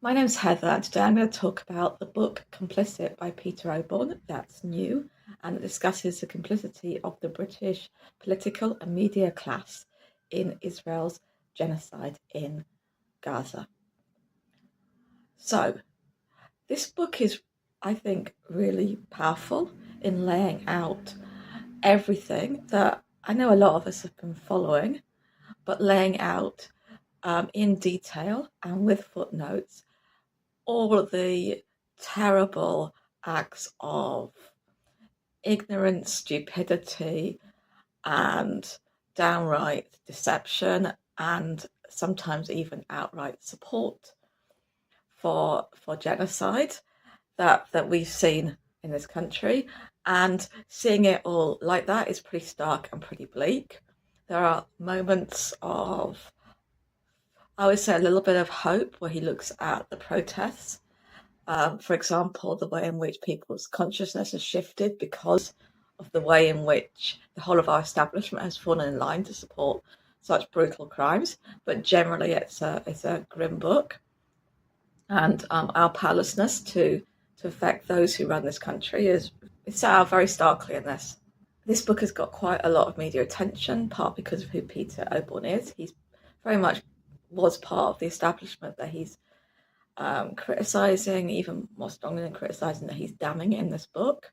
My name's Heather, and today I'm going to talk about the book Complicit by Peter Oborne. That's new, and it discusses the complicity of the British political and media class in Israel's genocide in Gaza. So, this book is, I think, really powerful in laying out everything that I know a lot of us have been following, but laying out in detail and with footnotes all of the terrible acts of ignorance, stupidity, and downright deception, and sometimes even outright support for genocide that we've seen in this country. And seeing it all like that is pretty stark and pretty bleak. There are moments of, I would say, a little bit of hope where he looks at the protests. For example, the way in which people's consciousness has shifted because of the way in which the whole of our establishment has fallen in line to support such brutal crimes. But generally, it's a grim book, and our powerlessness to affect those who run this country is set out very starkly in this. This book has got quite a lot of media attention, part because of who Peter Oborne is. He's very much was part of the establishment that he's criticising, even more strongly than criticising, that he's damning in this book.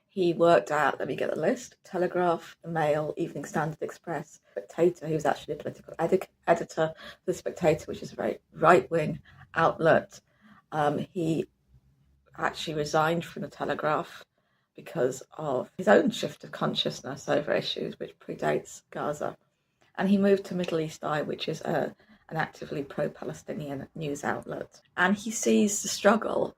He worked at, let me get the list, Telegraph, The Mail, Evening Standard, Express, Spectator. He was actually a political editor for The Spectator, which is a very right-wing outlet. He actually resigned from the Telegraph because of his own shift of consciousness over issues which predates Gaza. And he moved to Middle East Eye, which is an actively pro-Palestinian news outlet. And he sees the struggle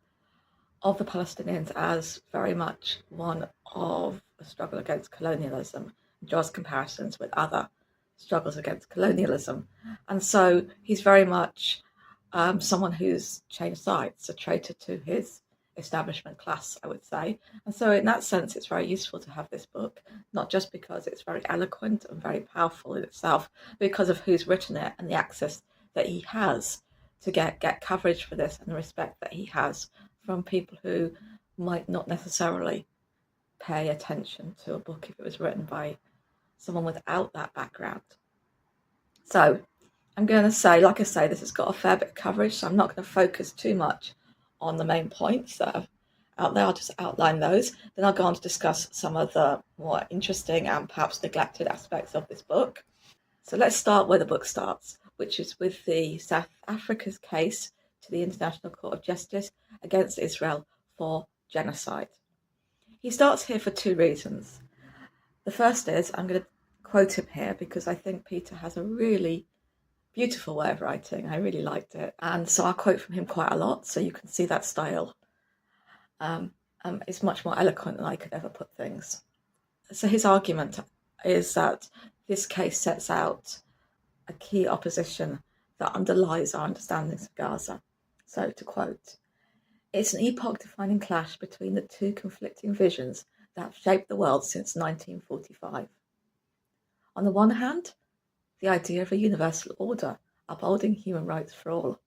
of the Palestinians as very much one of a struggle against colonialism, and draws comparisons with other struggles against colonialism. And so he's very much someone who's changed sides, a traitor to his establishment class, I would say. And so in that sense, it's very useful to have this book, not just because it's very eloquent and very powerful in itself, but because of who's written it and the access that he has to get coverage for this, and the respect that he has from people who might not necessarily pay attention to a book if it was written by someone without that background. So I'm going to say, like I say, this has got a fair bit of coverage, so I'm not going to focus too much on the main points that are out there. I'll just outline those. Then I'll go on to discuss some of the more interesting and perhaps neglected aspects of this book. So let's start where the book starts, which is with the South Africa's case to the International Court of Justice against Israel for genocide. He starts here for two reasons. The first is, I'm going to quote him here because I think Peter has a really beautiful way of writing. I really liked it. And so I'll quote from him quite a lot, so you can see that style. It's much more eloquent than I could ever put things. So his argument is that this case sets out a key opposition that underlies our understandings of Gaza. So to quote, "It's an epoch-defining clash between the two conflicting visions that have shaped the world since 1945. On the one hand, the idea of a universal order upholding human rights for all.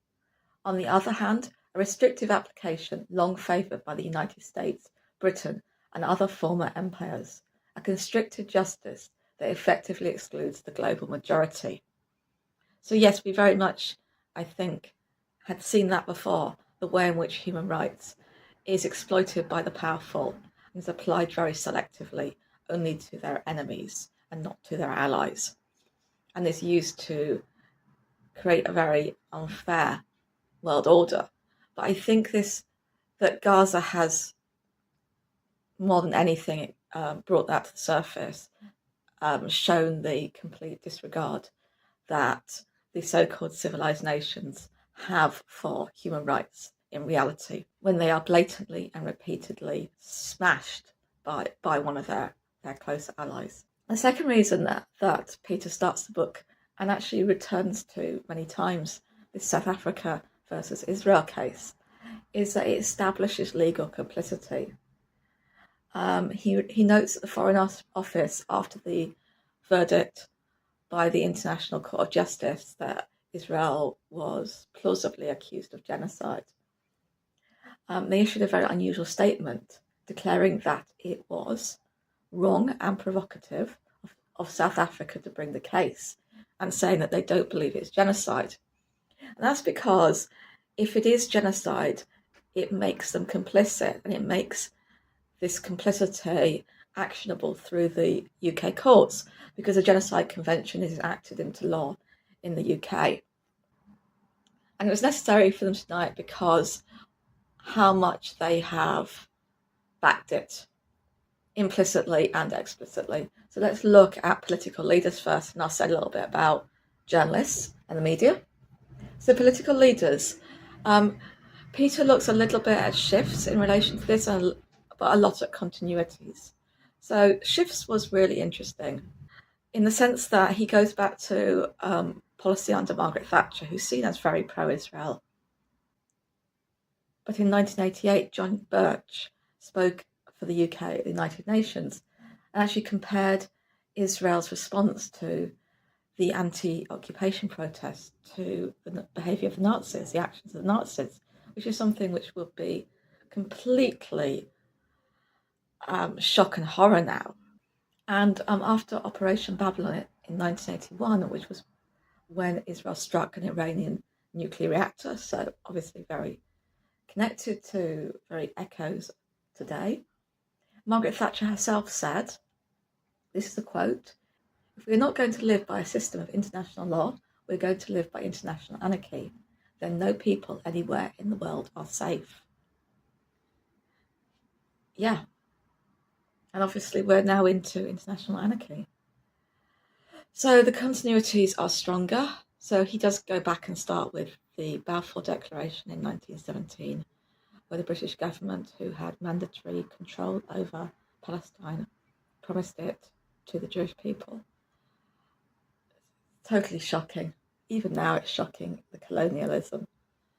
On the other hand, a restrictive application long favoured by the United States, Britain, and other former empires, a constricted justice that effectively excludes the global majority." So yes, we very much, I think, had seen that before, the way in which human rights is exploited by the powerful and is applied very selectively only to their enemies and not to their allies, and is used to create a very unfair world order. But I think that Gaza has, more than anything, brought that to the surface, shown the complete disregard that the so-called civilized nations have for human rights in reality, when they are blatantly and repeatedly smashed by one of their close allies. The second reason that Peter starts the book and actually returns to many times this South Africa versus Israel case is that it establishes legal complicity. He notes that the Foreign Office, after the verdict by the International Court of Justice that Israel was plausibly accused of genocide. They issued a very unusual statement declaring that it was wrong and provocative of South Africa to bring the case, and saying that they don't believe it's genocide. And that's because if it is genocide, it makes them complicit, and it makes this complicity actionable through the UK courts, because the Genocide Convention is enacted into law in the UK. And it was necessary for them to deny it because how much they have backed it, implicitly and explicitly. So let's look at political leaders first, and I'll say a little bit about journalists and the media. So political leaders, Peter looks a little bit at shifts in relation to this, but a lot at continuities. So shifts was really interesting in the sense that he goes back to policy under Margaret Thatcher, who's seen as very pro-Israel. But in 1988, John Birch spoke for the UK at the United Nations and actually compared Israel's response to the anti-occupation protests to the behaviour of the Nazis, the actions of the Nazis, which is something which would be completely shock and horror now. And after Operation Babylon in 1981, which was when Israel struck an Iranian nuclear reactor, so obviously very connected to very echoes today, Margaret Thatcher herself said, this is a quote, "If we're not going to live by a system of international law, we're going to live by international anarchy. Then no people anywhere in the world are safe." Yeah. And obviously we're now into international anarchy. So the continuities are stronger. So he does go back and start with the Balfour Declaration in 1917, where the British government, who had mandatory control over Palestine, promised it to the Jewish people. Totally shocking. Even now it's shocking, the colonialism.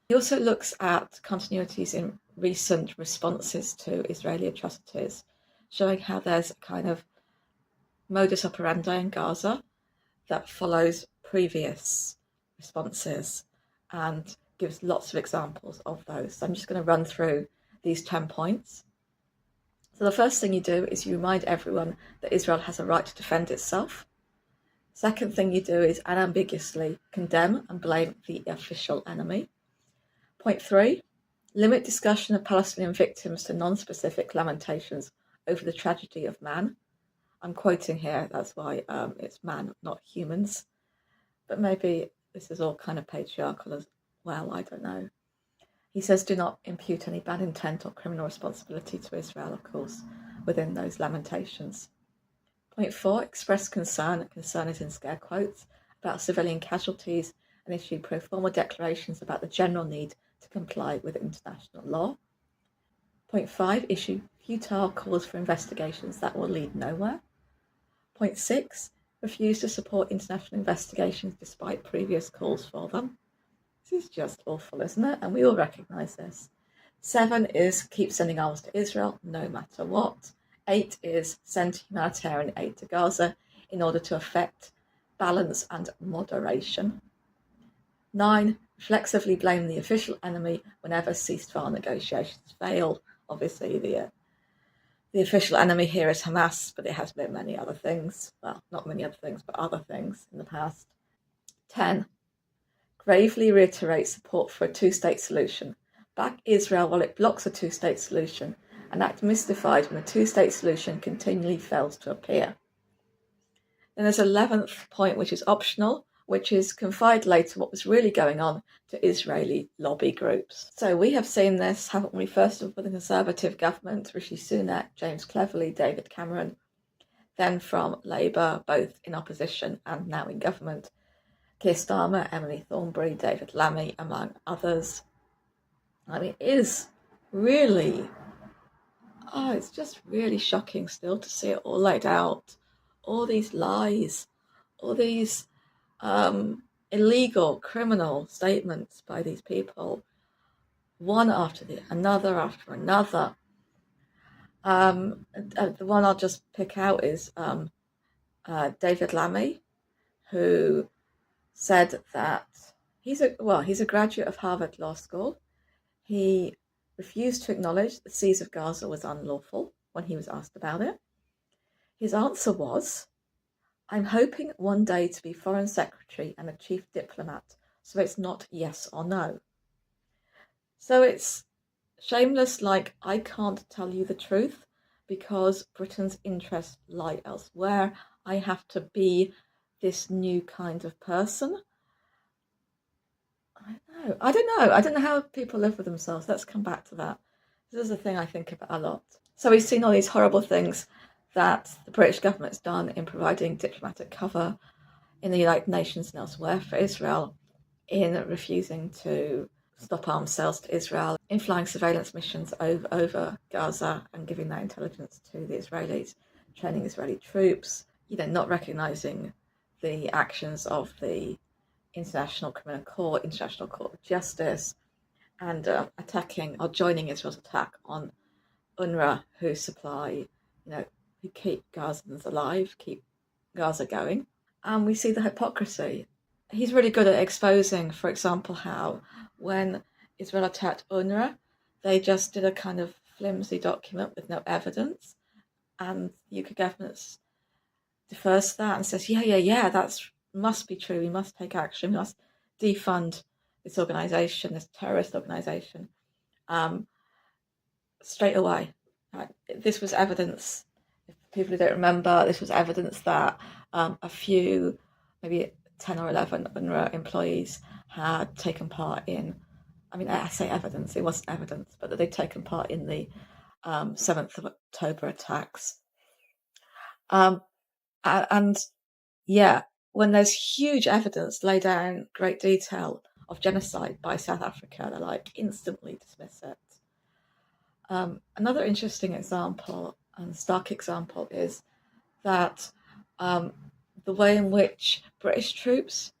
He also looks at continuities in recent responses to Israeli atrocities, showing how there's a kind of modus operandi in Gaza that follows previous responses and gives lots of examples of those. So I'm just going to run through these 10 points. So the first thing you do is you remind everyone that Israel has a right to defend itself. Second thing you do is unambiguously condemn and blame the official enemy. Point 3, limit discussion of Palestinian victims to non-specific lamentations over the tragedy of man. I'm quoting here, that's why it's man, not humans. But maybe this is all kind of patriarchal as well, I don't know. He says, do not impute any bad intent or criminal responsibility to Israel, of course, within those lamentations. Point 4, express concern, concern is in scare quotes, about civilian casualties and issue pro forma declarations about the general need to comply with international law. Point 5, issue futile calls for investigations that will lead nowhere. Point 6, refuse to support international investigations despite previous calls for them. This is just awful, isn't it? And we all recognise this. 7 is keep sending arms to Israel, no matter what. 8 is send humanitarian aid to Gaza in order to effect balance and moderation. 9, reflexively blame the official enemy whenever ceasefire negotiations fail. Obviously, the official enemy here is Hamas, but it has been many other things. Well, not many other things, but other things in the past. 10, gravely reiterate support for a two-state solution. Back Israel while it blocks a two-state solution, and act mystified when a two-state solution continually fails to appear. Then there's 11th point, which is optional, which is confide later what was really going on to Israeli lobby groups. So we have seen this, haven't we? First with the Conservative government, Rishi Sunak, James Cleverly, David Cameron, then from Labour, both in opposition and now in government, Keir Starmer, Emily Thornberry, David Lammy, among others. I mean, it is really, it's just really shocking still to see it all laid out. All these lies, all these illegal, criminal statements by these people, one after another after another. The one I'll just pick out is David Lammy, who said that He's a graduate of Harvard Law School. He refused to acknowledge the siege of Gaza was unlawful when he was asked about it. His answer was, "I'm hoping one day to be Foreign Secretary and a chief diplomat, so it's not yes or no." So it's shameless, like, I can't tell you the truth because Britain's interests lie elsewhere. I have to be this new kind of person. I don't know. I don't know how people live with themselves. Let's come back to that. This is a thing I think about a lot. So we've seen all these horrible things that the British government's done in providing diplomatic cover in the United Nations and elsewhere for Israel, in refusing to stop arms sales to Israel, in flying surveillance missions over Gaza and giving that intelligence to the Israelis, training Israeli troops, not recognising the actions of the International Criminal Court, International Court of Justice, and attacking or joining Israel's attack on UNRWA, who supply, who keep Gazans alive, keep Gaza going. And we see the hypocrisy. He's really good at exposing, for example, how when Israel attacked UNRWA, they just did a kind of flimsy document with no evidence, and the UK government defers that and says, yeah, that must be true. We must take action. We must defund this organisation, this terrorist organisation, straight away. This was evidence. If people who don't remember, this was evidence that a few, maybe 10 or 11 UNRWA employees had taken part in, I say evidence, it wasn't evidence, but that they'd taken part in the 7th of October attacks. And yeah, when there's huge evidence laid out in great detail of genocide by South Africa, they're like, instantly dismiss it. Another interesting example, and stark example, is that the way in which British troops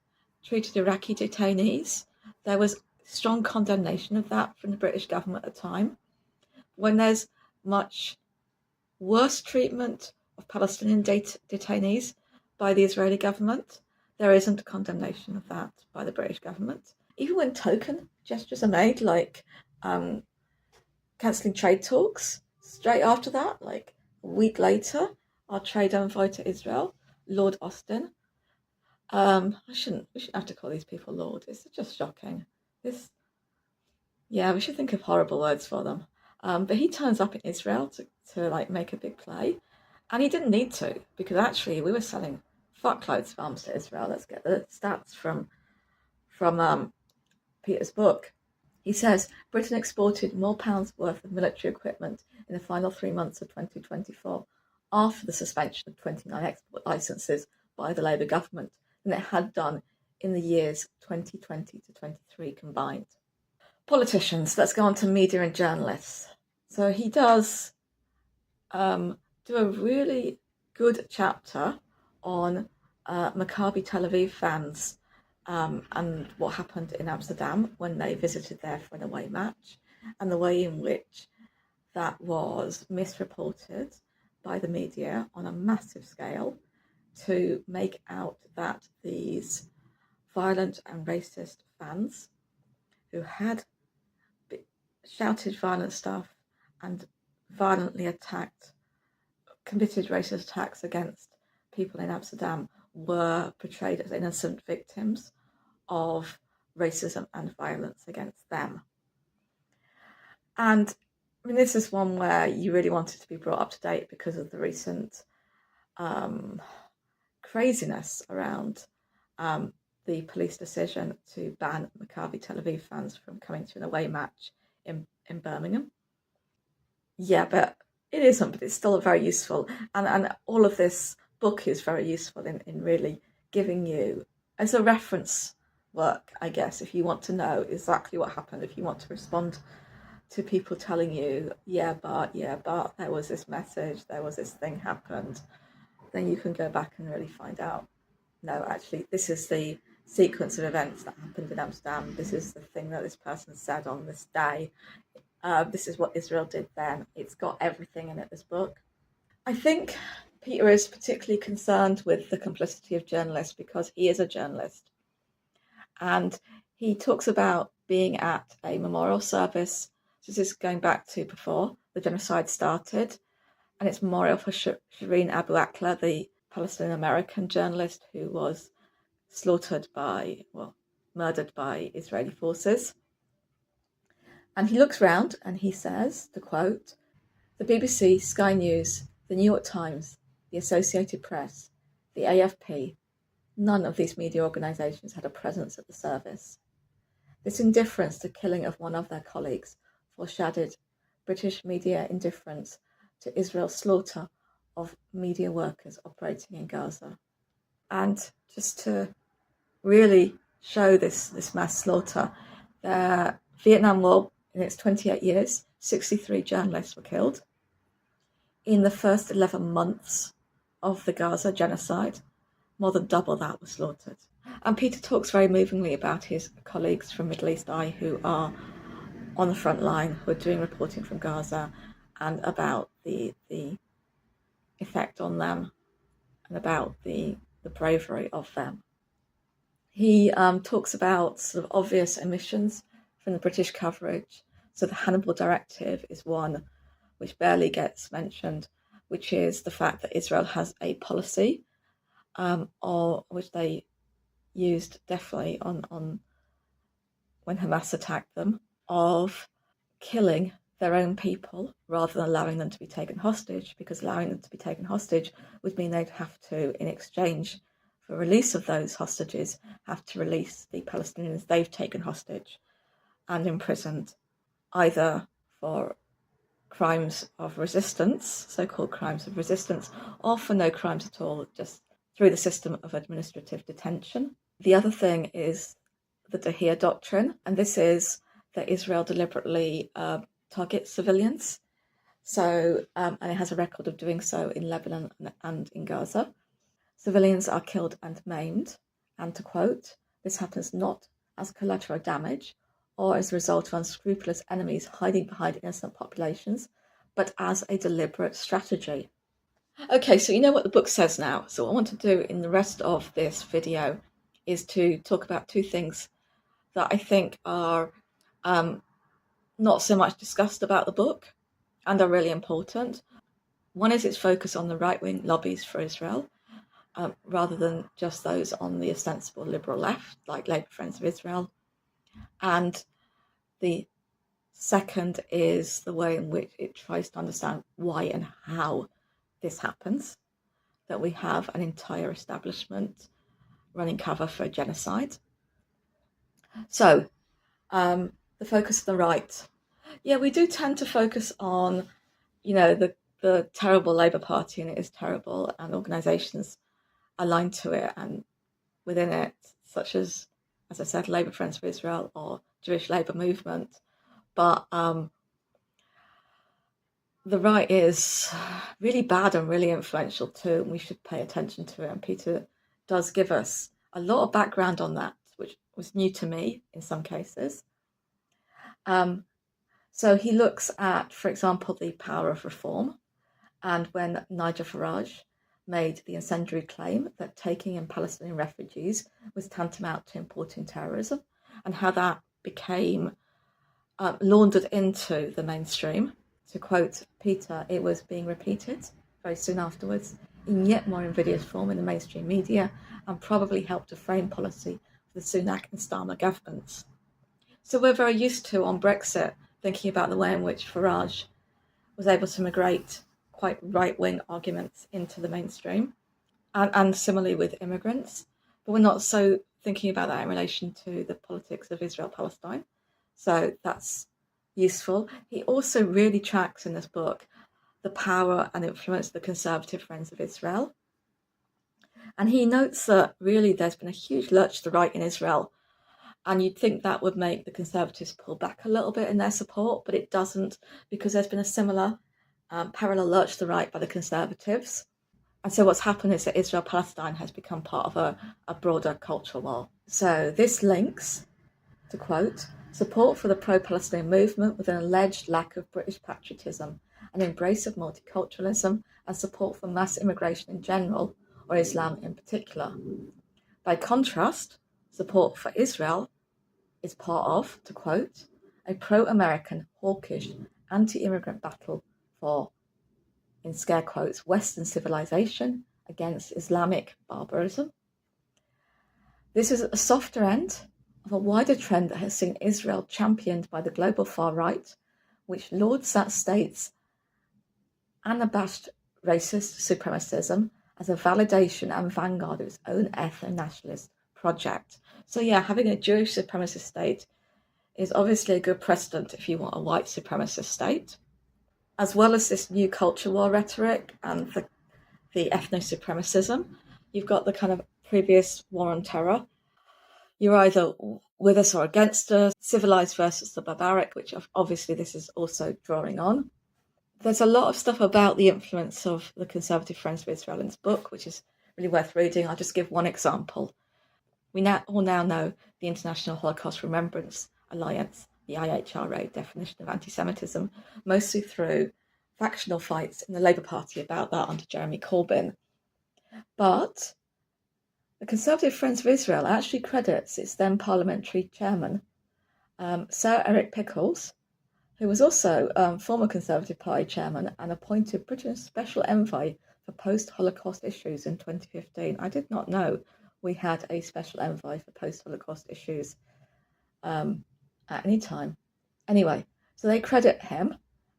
treated Iraqi detainees, there was strong condemnation of that from the British government at the time. When there's much worse treatment of Palestinian detainees by the Israeli government, there isn't condemnation of that by the British government. Even when token gestures are made, like cancelling trade talks, straight after that, like a week later, our trade envoy to Israel, Lord Austin, we shouldn't have to call these people Lord. It's just shocking. We should think of horrible words for them. But he turns up in Israel to like make a big play, and he didn't need to, because actually we were selling fuckloads of arms to Israel. Let's get the stats from Peter's book. He says Britain exported more pounds worth of military equipment in the final 3 months of 2024, after the suspension of 29 export licences by the Labour government, than it had done in the years 2020 to 23 combined. Politicians, let's go on to media and journalists. So he does do a really good chapter on Maccabi Tel Aviv fans and what happened in Amsterdam when they visited there for an away match, and the way in which that was misreported by the media on a massive scale to make out that these violent and racist fans who had shouted violent stuff and violently committed racist attacks against people in Amsterdam were portrayed as innocent victims of racism and violence against them. And this is one where you really wanted to be brought up to date because of the recent craziness around the police decision to ban Maccabi Tel Aviv fans from coming to an away match in Birmingham. Yeah, but it isn't, but it's still very useful. And all of this book is very useful in really giving you, as a reference work, I guess, if you want to know exactly what happened, if you want to respond to people telling you, but there was this message, there was this thing happened, then you can go back and really find out, no, actually, this is the sequence of events that happened in Amsterdam. This is the thing that this person said on this day. This is what Israel did then. It's got everything in it, this book. I think Peter is particularly concerned with the complicity of journalists because he is a journalist. And He talks about being at a memorial service. This is going back to before the genocide started, and it's memorial for Shireen Abu Akleh, the Palestinian American journalist who was murdered by Israeli forces. And he looks round and he says, to quote, "The BBC, Sky News, the New York Times, the Associated Press, the AFP, none of these media organisations had a presence at the service. This indifference to killing of one of their colleagues foreshadowed British media indifference to Israel's slaughter of media workers operating in Gaza." And just to really show this mass slaughter, the Vietnam War, in its 28 years, 63 journalists were killed. In the first 11 months of the Gaza genocide, more than double that was slaughtered. And Peter talks very movingly about his colleagues from Middle East Eye who are on the front line, who are doing reporting from Gaza, and about the effect on them and about the bravery of them. He talks about sort of obvious omissions from the British coverage. So the Hannibal Directive is one which barely gets mentioned, which is the fact that Israel has a policy, or which they used definitely on when Hamas attacked them, of killing their own people rather than allowing them to be taken hostage, because allowing them to be taken hostage would mean they'd have to, in exchange for release of those hostages, have to release the Palestinians they've taken hostage and imprisoned, either for crimes of resistance, so-called crimes of resistance, or for no crimes at all, just through the system of administrative detention. The other thing is the Dahir Doctrine, and this is that Israel deliberately targets civilians. So, and it has a record of doing so in Lebanon and in Gaza. Civilians are killed and maimed, and to quote, "This happens not as collateral damage or as a result of unscrupulous enemies hiding behind innocent populations, but as a deliberate strategy." Okay, so you know what the book says now. So what I want to do in the rest of this video is to talk about two things that I think are not so much discussed about the book and are really important. One is its focus on the right-wing lobbies for Israel, rather than just those on the ostensible liberal left, like Labour Friends of Israel. And the second is the way in which it tries to understand why and how this happens, that we have an entire establishment running cover for a genocide. So, the focus of the right. Yeah, we do tend to focus on, the terrible Labour Party, and it is terrible, and organisations aligned to it and within it, such as I said, Labour Friends for Israel or Jewish Labour Movement. But the right is really bad and really influential too, and we should pay attention to it. And Peter does give us a lot of background on that, which was new to me in some cases. So he looks at, for example, the power of reform, and when Nigel Farage made the incendiary claim that taking in Palestinian refugees was tantamount to importing terrorism, and how that became laundered into the mainstream. To quote Peter, it was being repeated very soon afterwards in yet more invidious form in the mainstream media, and probably helped to frame policy for the Sunak and Starmer governments. So we're very used to, on Brexit, thinking about the way in which Farage was able to migrate quite right-wing arguments into the mainstream, and similarly with immigrants. But we're not so thinking about that in relation to the politics of Israel-Palestine. So that's useful. He also really tracks in this book the power and influence of the conservative Friends of Israel. And he notes that really there's been a huge lurch to the right in Israel, and you'd think that would make the Conservatives pull back a little bit in their support, but it doesn't, because there's been a similar parallel lurch to the right by the Conservatives. And so what's happened is that Israel-Palestine has become part of a broader cultural war. So this links, to quote, support for the pro-Palestinian movement with an alleged lack of British patriotism, an embrace of multiculturalism, and support for mass immigration in general, or Islam in particular. By contrast, support for Israel is part of, to quote, a pro-American, hawkish, anti-immigrant battle for, in scare quotes, Western civilization against Islamic barbarism. This is a softer end of a wider trend that has seen Israel championed by the global far right, which lauds that state's unabashed racist supremacism as a validation and vanguard of its own ethno-nationalist project. So yeah, having a Jewish supremacist state is obviously a good precedent if you want a white supremacist state, as well as this new culture war rhetoric and the ethno-supremacism. You've got the kind of previous war on terror. You're either with us or against us, civilized versus the barbaric, which obviously this is also drawing on. There's a lot of stuff about the influence of the Conservative Friends of Israel in this book, which is really worth reading. I'll just give one example. We all now know the International Holocaust Remembrance Alliance, the IHRA definition of anti-Semitism, mostly through factional fights in the Labour Party about that under Jeremy Corbyn. But the Conservative Friends of Israel actually credits its then parliamentary chairman, Sir Eric Pickles, who was also former Conservative Party chairman and appointed Britain's special envoy for post-Holocaust issues in 2015. I did not know we had a special envoy for post-Holocaust issues at any time. Anyway, so they credit him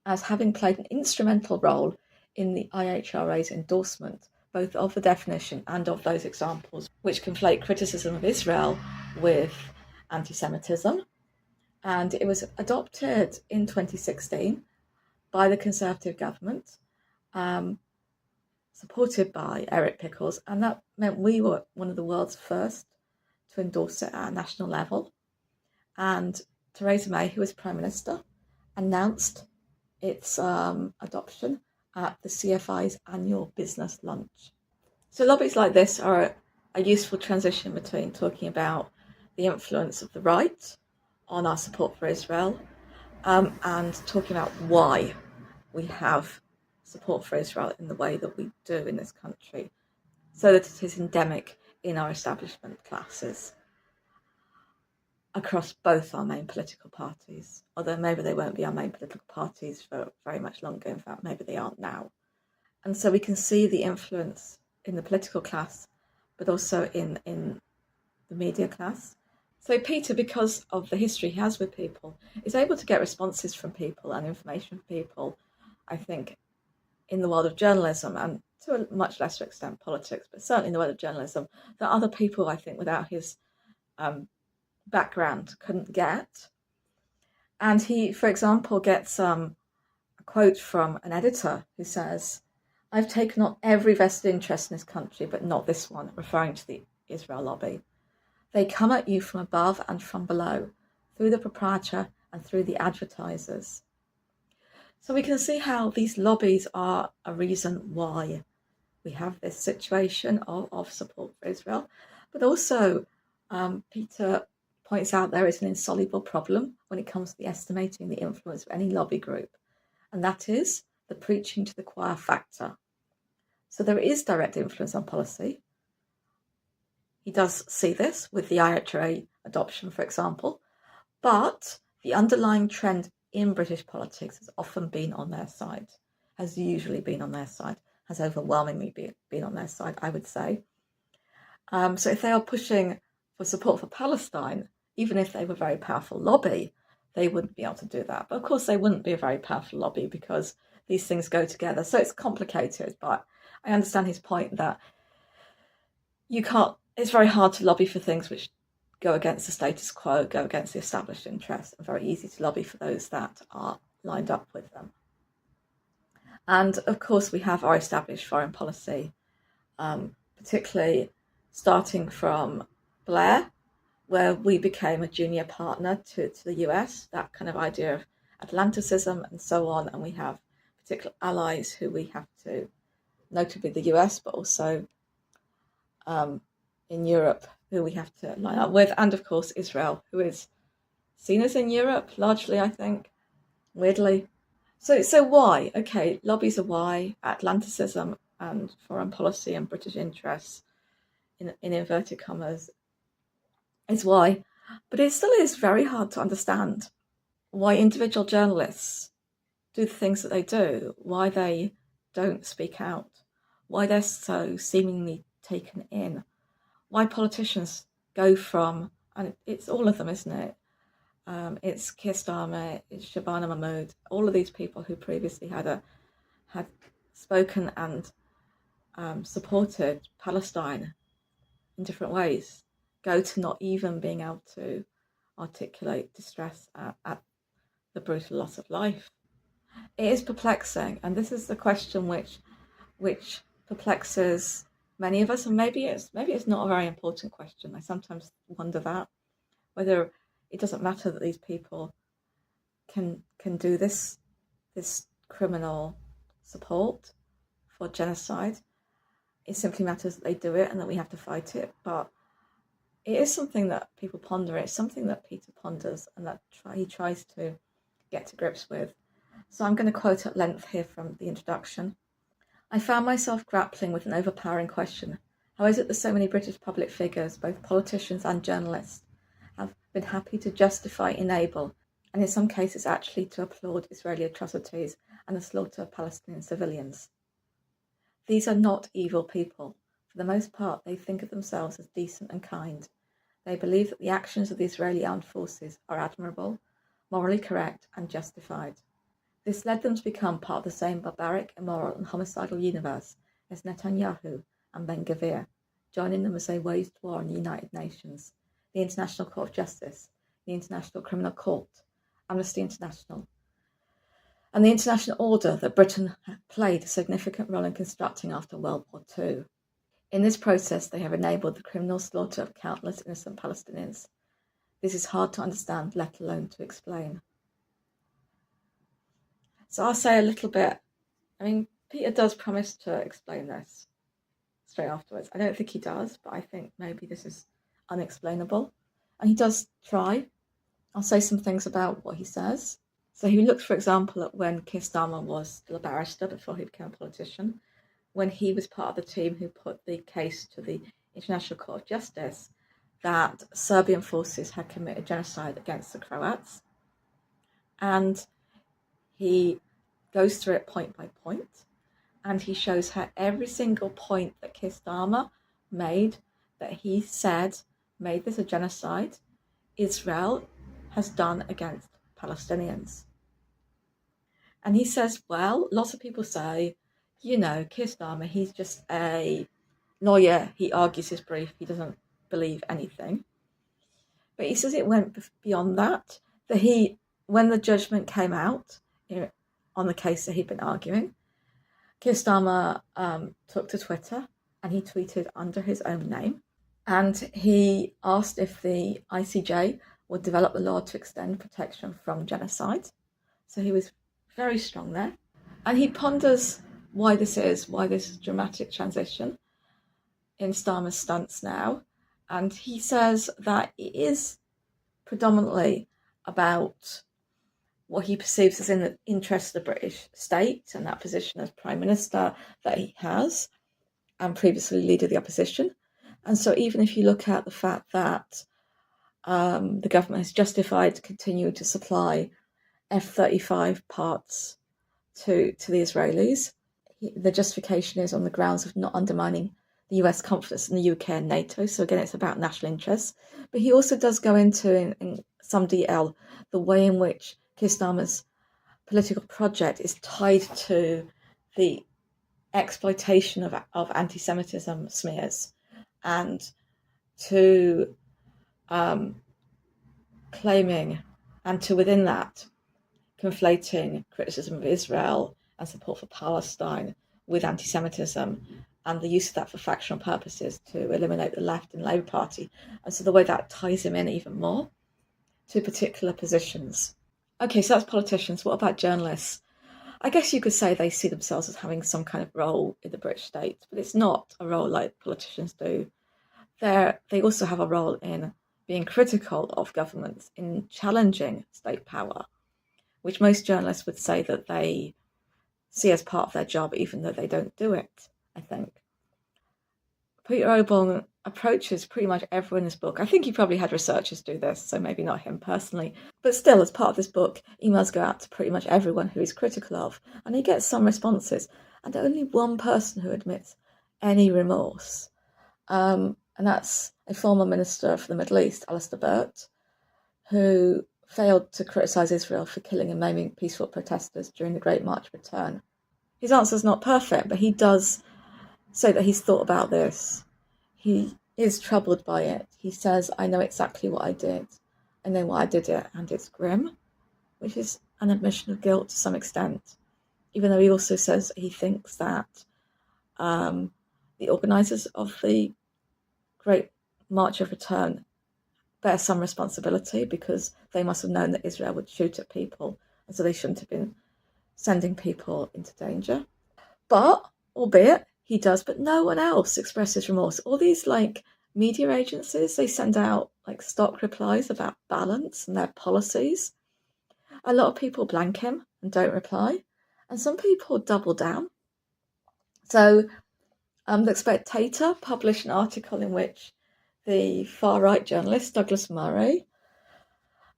as having played an instrumental role in the IHRA's endorsement, both of the definition and of those examples, which conflate criticism of Israel with anti-Semitism. And it was adopted in 2016 by the Conservative government, supported by Eric Pickles, and that meant we were one of the world's first to endorse it at a national level. And Theresa May, who was Prime Minister, announced its adoption at the CFI's annual business lunch. So lobbies like this are a useful transition between talking about the influence of the right on our support for Israel and talking about why we have support for Israel in the way that we do in this country, so that it is endemic in our establishment classes across both our main political parties, although maybe they won't be our main political parties for very much longer. In fact, maybe they aren't now. And so we can see the influence in the political class, but also in the media class. So Peter, because of the history he has with people, is able to get responses from people and information from people, I think, in the world of journalism and to a much lesser extent politics, but certainly in the world of journalism, that other people, I think, without his background couldn't get. And he, for example, gets a quote from an editor who says, "I've taken on every vested interest in this country, but not this one," referring to the Israel lobby. "They come at you from above and from below, through the proprietor and through the advertisers." So we can see how these lobbies are a reason why we have this situation of support for Israel. But also, Peter points out there is an insoluble problem when it comes to the estimating the influence of any lobby group, and that is the preaching to the choir factor. So there is direct influence on policy. He does see this with the IHRA adoption, for example, but the underlying trend in British politics has often been on their side, has usually been on their side, has overwhelmingly been on their side, I would say. So if they are pushing for support for Palestine, even if they were a very powerful lobby, they wouldn't be able to do that. But of course, they wouldn't be a very powerful lobby because these things go together. So it's complicated, but I understand his point that it's very hard to lobby for things which go against the status quo, go against the established interests, and very easy to lobby for those that are lined up with them. And of course, we have our established foreign policy, particularly starting from Blair, where we became a junior partner to the US, that kind of idea of Atlanticism and so on. And we have particular allies who we have to, notably the US, but also in Europe, who we have to line up with. And of course, Israel, who is seen as in Europe, largely, I think, weirdly. So why? Okay, lobbies are why, Atlanticism and foreign policy and British interests, in inverted commas, is why. But it still is very hard to understand why individual journalists do the things that they do, why they don't speak out, why they're so seemingly taken in, why politicians go from, and it's all of them, isn't it? It's Keir Starmer, it's Shabana Mahmood, all of these people who previously had spoken and supported Palestine in different ways, go to not even being able to articulate distress at the brutal loss of life. It is perplexing, and this is the question which perplexes many of us, and maybe it's not a very important question. I sometimes wonder that, whether it doesn't matter that these people can do this criminal support for genocide. It simply matters that they do it and that we have to fight it. But it is something that people ponder. It's something that Peter ponders and that he tries to get to grips with. So I'm going to quote at length here from the introduction. I found myself grappling with an overpowering question. How is it that so many British public figures, both politicians and journalists, have been happy to justify, enable, and in some cases actually to applaud Israeli atrocities and the slaughter of Palestinian civilians? These are not evil people. For the most part, they think of themselves as decent and kind. They believe that the actions of the Israeli armed forces are admirable, morally correct, and justified. This led them to become part of the same barbaric, immoral, and homicidal universe as Netanyahu and Ben-Gvir, joining them as they waged war on the United Nations, the International Court of Justice, the International Criminal Court, Amnesty International, and the international order that Britain played a significant role in constructing after World War II. In this process, they have enabled the criminal slaughter of countless innocent Palestinians. This is hard to understand, let alone to explain. So I'll say a little bit. I mean, Peter does promise to explain this straight afterwards. I don't think he does, but I think maybe this is unexplainable. And he does try. I'll say some things about what he says. So he looked, for example, at when Keir Starmer was still a barrister before he became a politician, when he was part of the team who put the case to the International Court of Justice that Serbian forces had committed genocide against the Croats. And he goes through it point by point, and he shows how every single point that Keir Starmer made, that he said made this a genocide, Israel has done against Palestinians. And he says, well, lots of people say, Keir Starmer, he's just a lawyer, he argues his brief, he doesn't believe anything. But he says it went beyond that, when the judgment came out on the case that he'd been arguing, Keir Starmer took to Twitter and he tweeted under his own name, and he asked if the ICJ would develop a law to extend protection from genocide. So he was very strong there. And he ponders why this dramatic transition in Starmer's stance now. And he says that it is predominantly about what he perceives as in the interest of the British state and that position as Prime Minister that he has, and previously Leader of the Opposition. And so even if you look at the fact that the government has justified to continue to supply F-35 parts to the Israelis, the justification is on the grounds of not undermining the US confidence in the UK and NATO. So again, it's about national interests. But he also does go into, in some detail, the way in which Keir Starmer's political project is tied to the exploitation of anti-Semitism smears, and to claiming, and to within that, conflating criticism of Israel and support for Palestine with anti-Semitism, and the use of that for factional purposes to eliminate the left and Labour Party. And so the way that ties him in even more to particular positions. Okay, so that's politicians. What about journalists? I guess you could say they see themselves as having some kind of role in the British state, but it's not a role like politicians do. They also have a role in being critical of governments, in challenging state power, which most journalists would say that they see as part of their job, even though they don't do it, I think. Peter Oborne approaches pretty much everyone in his book. I think he probably had researchers do this, so maybe not him personally. But still, as part of this book, emails go out to pretty much everyone who he's critical of, and he gets some responses, and only one person who admits any remorse. And that's a former minister for the Middle East, Alistair Burt, who failed to criticise Israel for killing and maiming peaceful protesters during the Great March of Return. His answer's not perfect, but he does say that he's thought about this. He is troubled by it. He says, I know exactly what I did. I know why I did it, and it's grim, which is an admission of guilt to some extent, even though he also says he thinks that the organisers of the Great March of Return bear some responsibility because they must have known that Israel would shoot at people, and so they shouldn't have been sending people into danger. But, albeit, he does, but no one else expresses remorse. All these media agencies, they send out stock replies about balance and their policies. A lot of people blank him and don't reply, and some people double down. So The Spectator published an article in which the far-right journalist Douglas Murray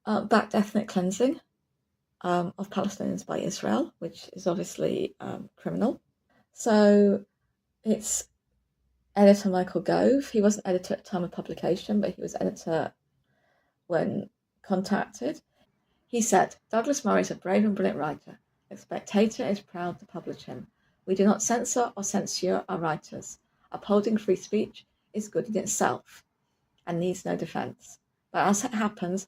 backed ethnic cleansing of Palestinians by Israel, which is obviously criminal. So it's editor Michael Gove. He wasn't editor at the time of publication, but he was editor when contacted. He said, Douglas Murray is a brave and brilliant writer. The Spectator is proud to publish him. We do not censor or censure our writers. Upholding free speech is good in itself and needs no defence. But as it happens,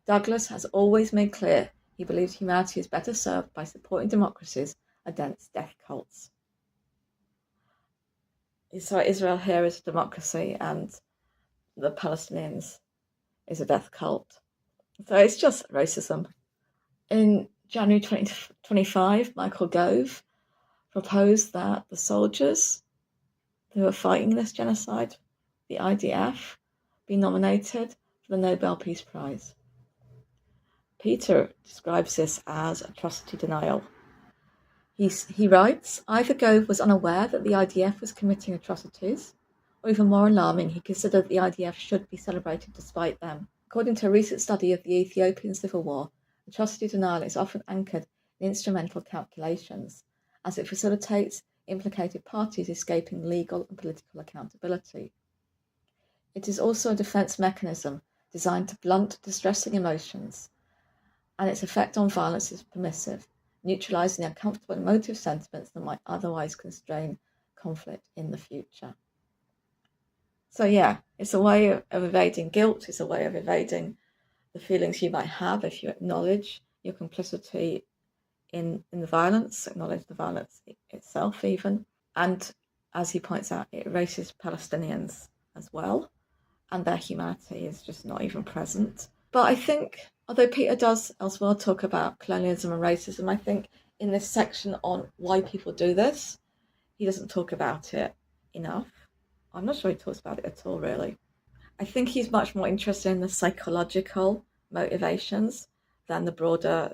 Douglas has always made clear he believes humanity is better served by supporting democracies against death cults. So Israel here is a democracy and the Palestinians is a death cult. So it's just racism. In January 2025, Michael Gove proposed that the soldiers who are fighting this genocide, the IDF, be nominated for the Nobel Peace Prize. Peter describes this as atrocity denial. He writes, either Gove was unaware that the IDF was committing atrocities, or even more alarming, he considered the IDF should be celebrated despite them. According to a recent study of the Ethiopian civil war, atrocity denial is often anchored in instrumental calculations, as it facilitates implicated parties escaping legal and political accountability. It is also a defence mechanism designed to blunt distressing emotions, and its effect on violence is permissive, neutralising the uncomfortable emotive sentiments that might otherwise constrain conflict in the future. So yeah, it's a way of evading guilt, it's a way of evading the feelings you might have if you acknowledge your complicity in the violence, acknowledge the violence itself even. And as he points out, it erases Palestinians as well, and their humanity is just not even present. But I think, although Peter does elsewhere talk about colonialism and racism, I think in this section on why people do this, he doesn't talk about it enough. I'm not sure he talks about it at all, really. I think he's much more interested in the psychological motivations than the broader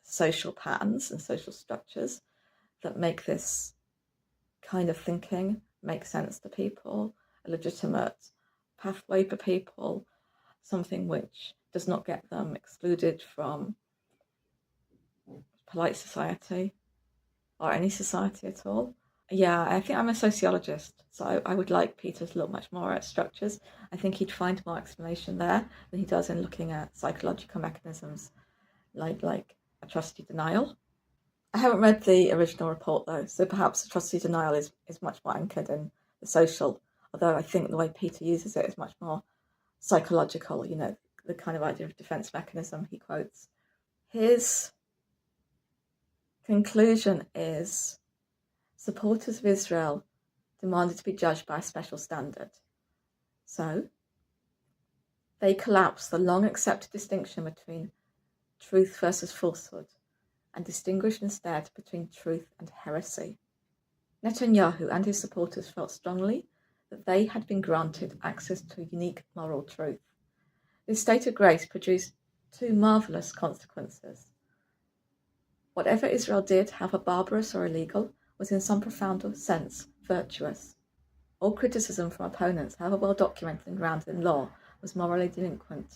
social patterns and social structures that make this kind of thinking make sense to people, a legitimate pathway for people, something which does not get them excluded from polite society or any society at all. Yeah, I think I'm a sociologist, so I would like Peter to look much more at structures. I think he'd find more explanation there than he does in looking at psychological mechanisms like atrocity denial. I haven't read the original report though, so perhaps atrocity denial is much more anchored in the social, although I think the way Peter uses it is much more psychological, the kind of idea of defence mechanism he quotes. His conclusion is supporters of Israel demanded to be judged by a special standard. So they collapse the long accepted distinction between truth versus falsehood and distinguish instead between truth and heresy. Netanyahu and his supporters felt strongly that they had been granted access to a unique moral truth. This state of grace produced two marvellous consequences. Whatever Israel did, however barbarous or illegal, was in some profound sense virtuous. All criticism from opponents, however well documented and grounded in law, was morally delinquent.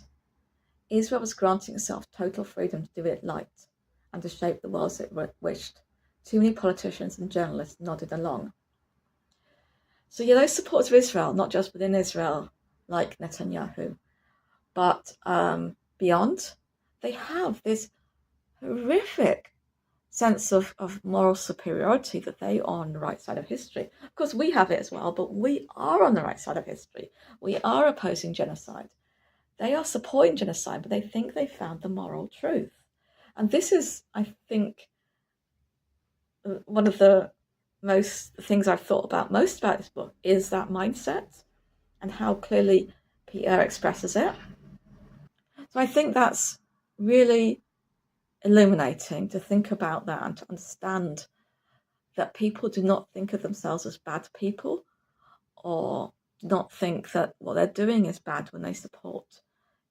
Israel was granting itself total freedom to do what it liked and to shape the world as it wished. Too many politicians and journalists nodded along. So those supporters of Israel, not just within Israel, like Netanyahu, but beyond, they have this horrific sense of moral superiority that they are on the right side of history. Of course, we have it as well, but we are on the right side of history. We are opposing genocide. They are supporting genocide, but they think they found the moral truth. And this is, I think, one of the things I've thought about most about this book is that mindset and how clearly Peter expresses it. So I think that's really illuminating to think about that and to understand that people do not think of themselves as bad people or do not think that what they're doing is bad when they support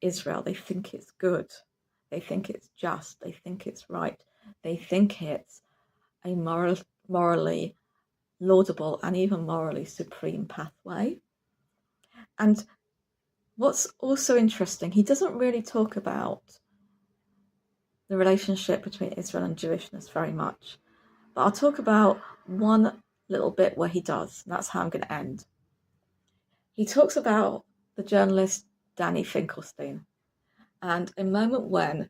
Israel. They think it's good. They think it's just. They think it's right. They think it's a morally laudable and even morally supreme pathway. And what's also interesting, he doesn't really talk about the relationship between Israel and Jewishness very much. But I'll talk about one little bit where he does, and that's how I'm going to end. He talks about the journalist Danny Finkelstein and a moment when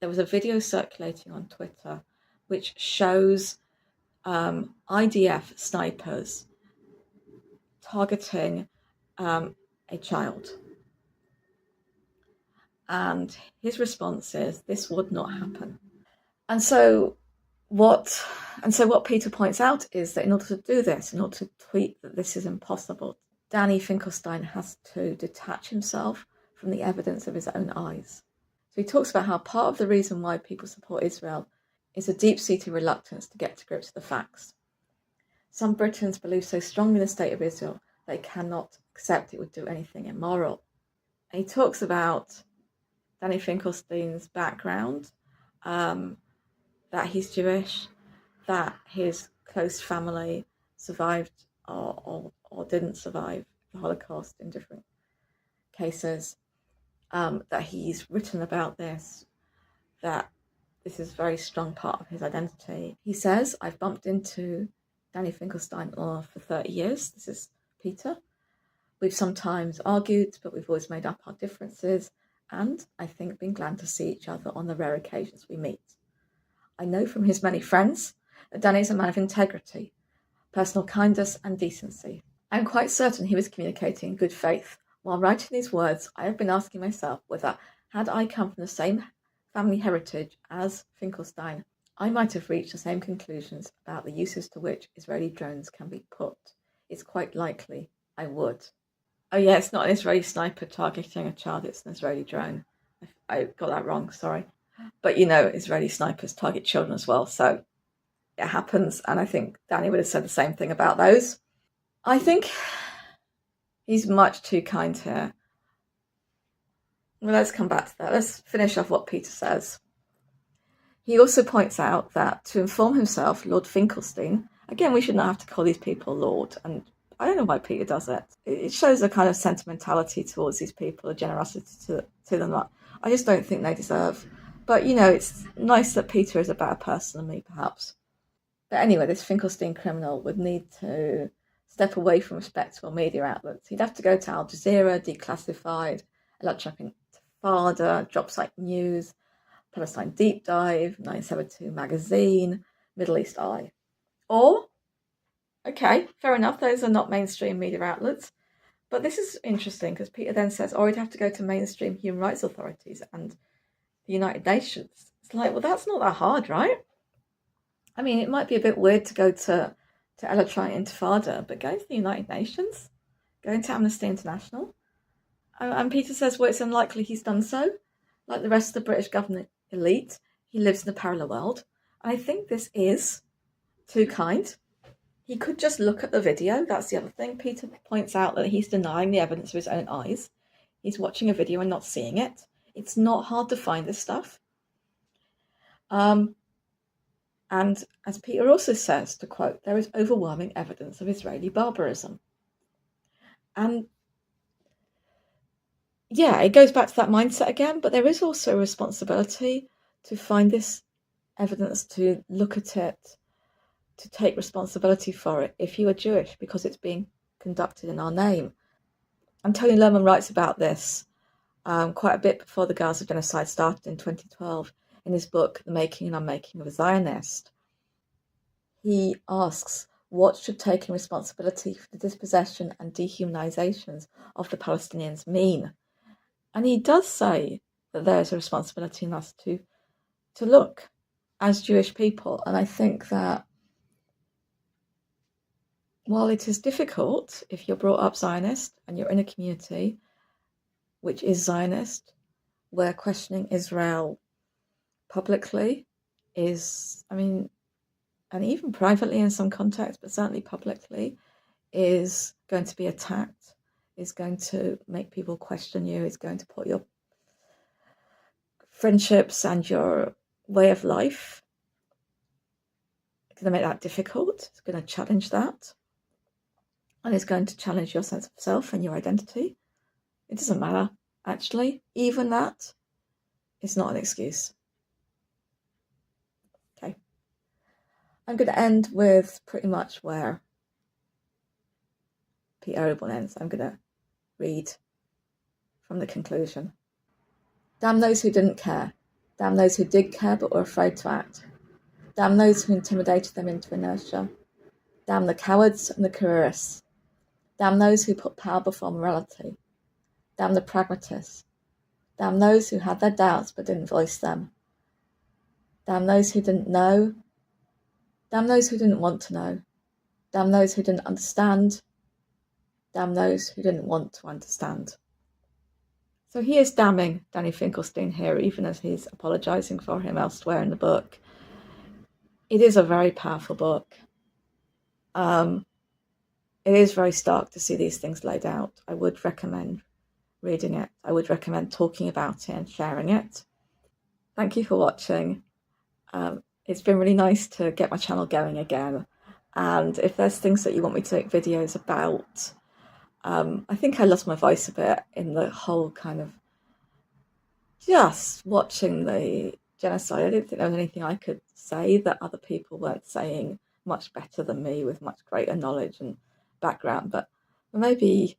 there was a video circulating on Twitter which shows IDF snipers targeting a child. And his response is, this would not happen. And so what Peter points out is that in order to do this, in order to tweet that this is impossible, Danny Finkelstein has to detach himself from the evidence of his own eyes. So he talks about how part of the reason why people support Israel is a deep-seated reluctance to get to grips with the facts. Some Britons believe so strongly in the state of Israel they cannot accept it would do anything immoral. And he talks about Danny Finkelstein's background, that he's Jewish, that his close family survived or didn't survive the Holocaust in different cases, that he's written about this, that this is a very strong part of his identity. He says, I've bumped into Danny Finkelstein for 30 years. This is Peter. We've sometimes argued, but we've always made up our differences, and I think been glad to see each other on the rare occasions we meet. I know from his many friends that Danny is a man of integrity, personal kindness and decency. I am quite certain he was communicating in good faith. While writing these words, I have been asking myself whether, had I come from the same family heritage as Finkelstein, I might have reached the same conclusions about the uses to which Israeli drones can be put. It's quite likely I would. Oh yeah, it's not an Israeli sniper targeting a child, it's an Israeli drone. I got that wrong, sorry. But Israeli snipers target children as well, so it happens, and I think Danny would have said the same thing about those. I think he's much too kind here. Well, let's come back to that. Let's finish off what Peter says. He also points out that to inform himself, Lord Finkelstein, again, we should not have to call these people Lord, and I don't know why Peter does it. It shows a kind of sentimentality towards these people, a generosity to them that I just don't think they deserve. But, it's nice that Peter is a better person than me, perhaps. But anyway, this Finkelstein criminal would need to step away from respectable media outlets. He'd have to go to Al Jazeera, Declassified, Electronic Intifada, Jobs Like News, Palestine Deep Dive, 972 Magazine, Middle East Eye. Or, okay, fair enough, those are not mainstream media outlets. But this is interesting because Peter then says, he'd have to go to mainstream human rights authorities and the United Nations. It's like, well, that's not that hard, right? I mean, it might be a bit weird to go to Electronic Intifada, but going to the United Nations, going to Amnesty International. And Peter says, well, it's unlikely he's done so. Like the rest of the British government elite, he lives in a parallel world. And I think this is too kind. He could just look at the video. That's the other thing. Peter points out that he's denying the evidence of his own eyes. He's watching a video and not seeing it. It's not hard to find this stuff. And as Peter also says, to quote, there is overwhelming evidence of Israeli barbarism. And yeah, it goes back to that mindset again, but there is also a responsibility to find this evidence, to look at it, to take responsibility for it if you are Jewish, because it's being conducted in our name. And Tony Lerman writes about this quite a bit before the Gaza genocide started in 2012 in his book, The Making and Unmaking of a Zionist. He asks, what should taking responsibility for the dispossession and dehumanizations of the Palestinians mean? And he does say that there's a responsibility in us to look as Jewish people. And I think that while it is difficult if you're brought up Zionist and you're in a community which is Zionist, where questioning Israel publicly is, and even privately in some contexts, but certainly publicly, is going to be attacked, is going to make people question you, is going to put your friendships and your way of life, it's going to make that difficult, it's going to challenge that, and it's going to challenge your sense of self and your identity. It doesn't matter, actually. Even that is not an excuse. Okay. I'm going to end with pretty much where Peter Oborne ends. I'm going to read from the conclusion. Damn those who didn't care. Damn those who did care but were afraid to act. Damn those who intimidated them into inertia. Damn the cowards and the careerists. Damn those who put power before morality. Damn the pragmatists. Damn those who had their doubts but didn't voice them. Damn those who didn't know. Damn those who didn't want to know. Damn those who didn't understand. Damn those who didn't want to understand. So he is damning Danny Finkelstein here, even as he's apologising for him elsewhere in the book. It is a very powerful book. It is very stark to see these things laid out. I would recommend reading it. I would recommend talking about it and sharing it. Thank you for watching. It's been really nice to get my channel going again. And if there's things that you want me to make videos about, I think I lost my voice a bit in the whole kind of just watching the genocide. I didn't think there was anything I could say that other people weren't saying much better than me with much greater knowledge and background. But maybe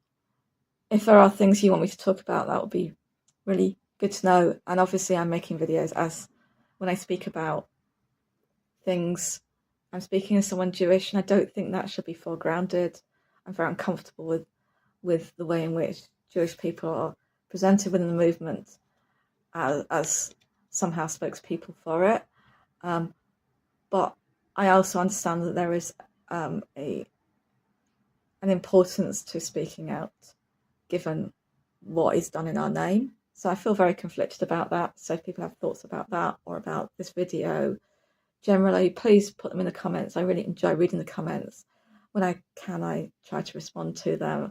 if there are things you want me to talk about, that would be really good to know. And obviously I'm making videos as when I speak about things, I'm speaking as someone Jewish, and I don't think that should be foregrounded. I'm very uncomfortable with the way in which Jewish people are presented within the movement as somehow spokespeople for it. But I also understand that there is an importance to speaking out given what is done in our name. So I feel very conflicted about that. So if people have thoughts about that or about this video generally, please put them in the comments. I really enjoy reading the comments. When I can, I try to respond to them.